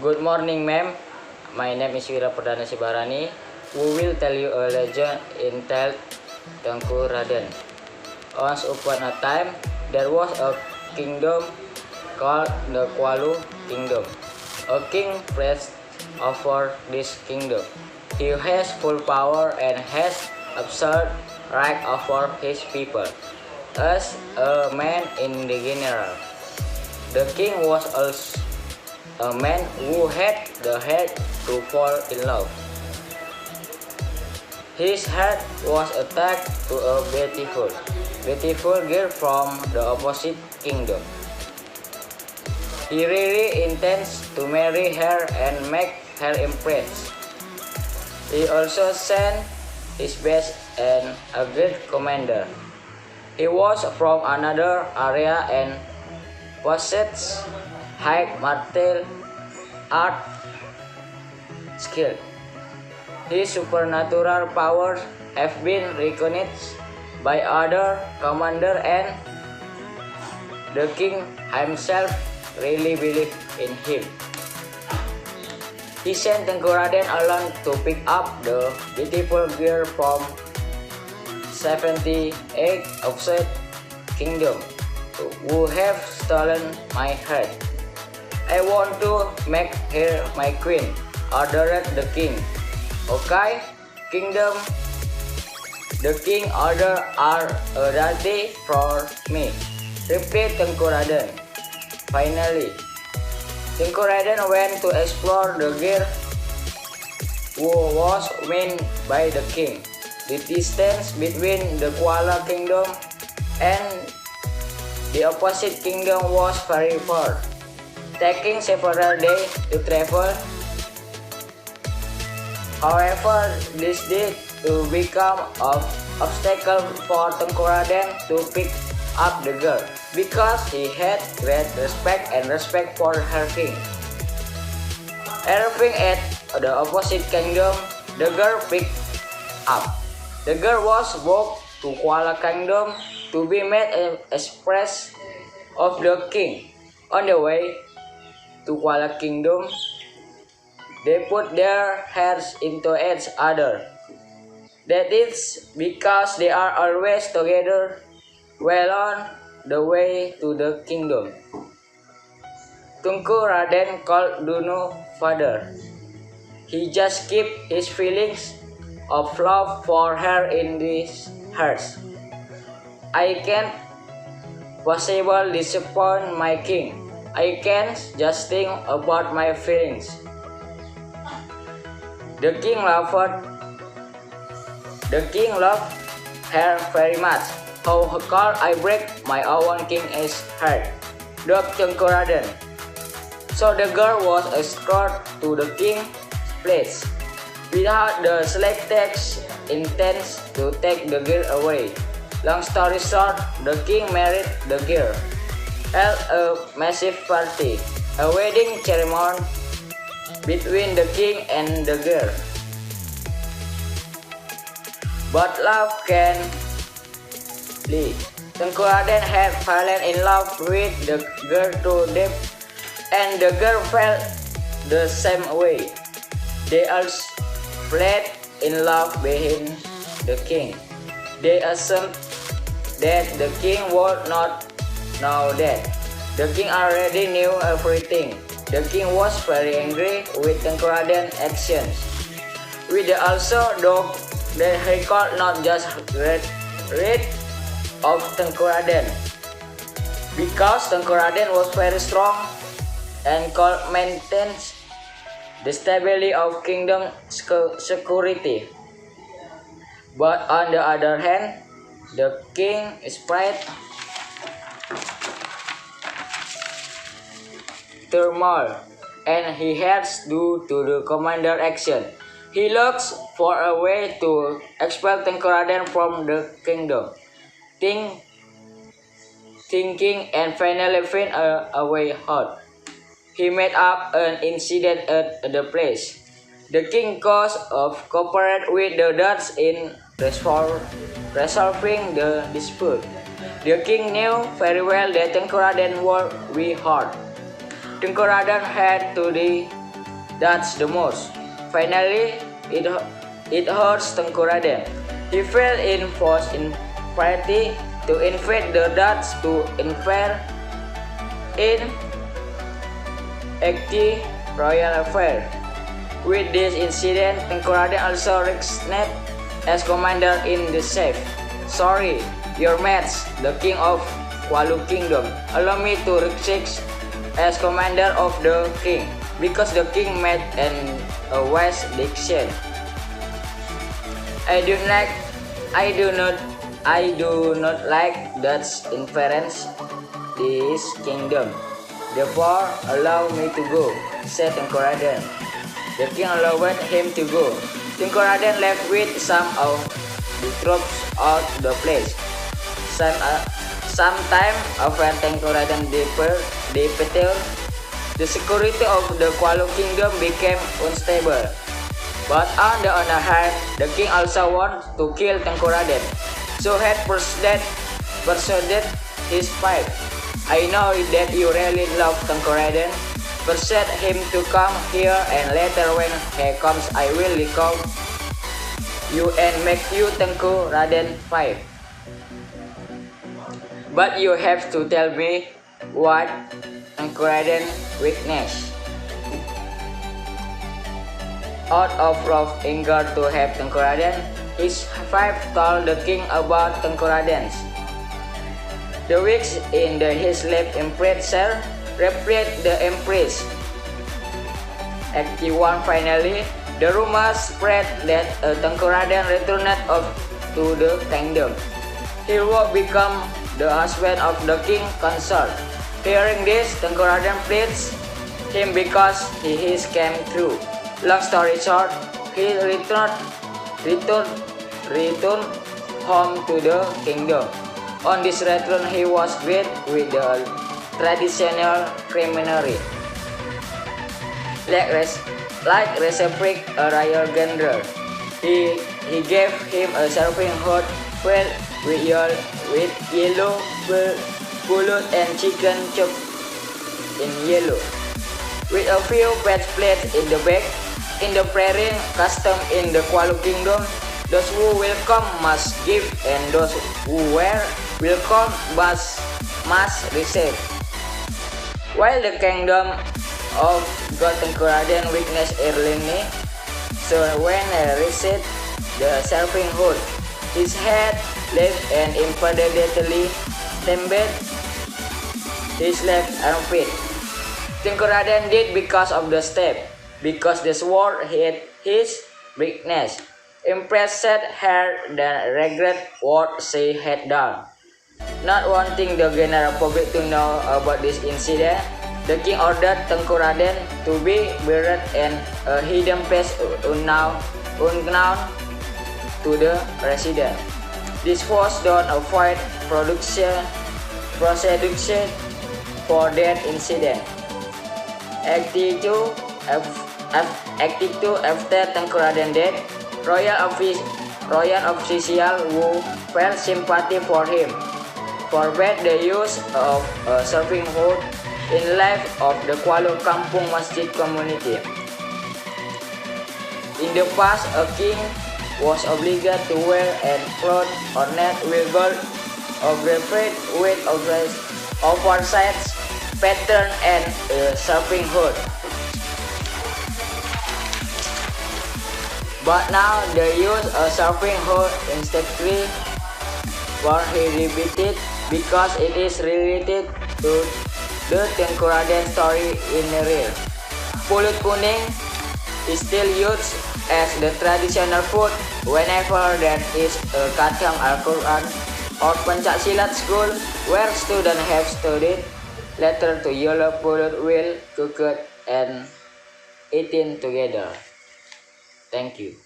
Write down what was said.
Good morning, ma'am. My name is Wira Perdana SIbarani, who will tell you a legend entitled Teunku Raden. Once upon a time, there was a kingdom called the Kualu Kingdom. A king presided over this kingdom. He has full power and has absolute right over his people, as a man in the general. The king was also a man who had the heart to fall in love. His heart was attached to a beautiful girl from the opposite kingdom. He really intends to marry her and make her impressed. He also sent his best and a great commander. He was from another area and possessed high martial art skill. His supernatural powers have been recognized by other commanders, and the king himself really believed in him. He sent Teunku Raden alone to pick up the beautiful girl from 78 opposite kingdom who have stolen my heart. I want to make her my queen, ordered the king. Okay, kingdom. The king ordered are ready for me, replied Teunku Raden. Finally, Teunku Raden went to explore the girl who was won by the king. The distance between the Kuala Kingdom and the opposite kingdom was very far, taking several days to travel. However, this did to become an obstacle for Teunku Raden to pick up the girl, because he had great respect for her king. Arriving at the opposite kingdom, the girl picked up. The girl was brought to Kuala Kingdom to be made an express of the king. On the way to Kuala Kingdom, they put their heads into each other. That is because they are always together well on the way to the kingdom. Teunku Raden called Dunu father. He just kept his feelings of love for her in his heart. I can't possibly disappoint my king. I can't just think about my feelings. The king loved her very much. How could I break my own king's heart? Doubted Teunku Raden. So the girl was escorted to the king's place, without the slightest intent to take the girl away. Long story short, the king married the girl, held a massive party, a wedding ceremony between the king and the girl. But love can lead. Teunku Raden had fallen in love with the girl to death, and the girl felt the same way. They also fled in love behind the king. They assumed that the king would not know that. The king already knew everything. The king was very angry with Teunku Raden's actions. With the also doubt that he could not just get rid of Teunku Raden, because Teunku Raden was very strong and could maintain the stability of kingdom security. But on the other hand, the king spread turmoil, and he heads due to the commander action. He looks for a way to expel Teunku Raden from the kingdom, thinking and finally find a way out. He made up an incident at the place. The king caused of cooperate with the Dutch in resolving the dispute. The king knew very well that Teunku Raden would be hard. Teunku Raden had to That's the most. Finally, it hurts Teunku Raden. He fell in force in party to invade the Dutch to interfere in active royal affair. With this incident, Teunku Raden also resigned as commander in the chief. Sorry, your mates, the king of Kuala Kingdom. Allow me to resign as commander of the king, because the king made a wise decision. I do not like Dutch interference this kingdom. Therefore, allow me to go, said Teunku Raden. The king allowed him to go. Teunku Raden left with some of the troops out the place. Sometime after Teunku Raden departed, the security of the Kuala Kingdom became unstable. But on the other hand, the king also wanted to kill Teunku Raden, so had persuaded his wife. I know that you really love Teunku Raden. Persuade him to come here, and later when he comes, I will recall you and make you Teunku Raden 5. But you have to tell me what Teunku Raden weakness. Out of anger to have Teunku Raden, his wife told the king about Teunku Raden's. The weeks in his left empress replaced the empress. Act 1 finally, the rumors spread that Teunku Raden returned to the kingdom. He would become the husband of the king consort. Hearing this, Teunku Raden pleads him because his came true. Long story short, he returned home to the kingdom. On this return, he was greeted with the traditional ceremony, like receiving a royal general. He gave him a serving hot filled with yellow pulut and chicken chopped in yellow, with a few pet plates in the back. In the prairie custom in the Kuala Kingdom, those who welcome must give, and those who were welcome must receive. While the kingdom of Teunku Raden witnessed early, so when he received the serving hood, his head left and immediately stabbed his left armpit. Teunku Raden did because of the stab, because the sword hit his weakness. Impressed her than regret what she had done. Not wanting the general public to know about this incident, the king ordered Teunku Raden to be buried in a hidden place unknown to the resident. This was done to avoid prosecution for that incident. Act 2 after Teunku Raden dead, royal officials who felt sympathy for him forbade the use of a serving hood in life of the Kuala Kampung Masjid community. In the past, a king was obliged to wear a cloth ornate with gold or graphite with oversized pattern and a serving hood. But now they use a serving hood instead prohibited because it is related to the Teunku Raden story in the real. Pulut kuning is still used as the traditional food whenever there is a Khatam Al-Quran or Pencak Silat school where students have studied. Later to yellow pulut will cooked and eaten together. Thank you.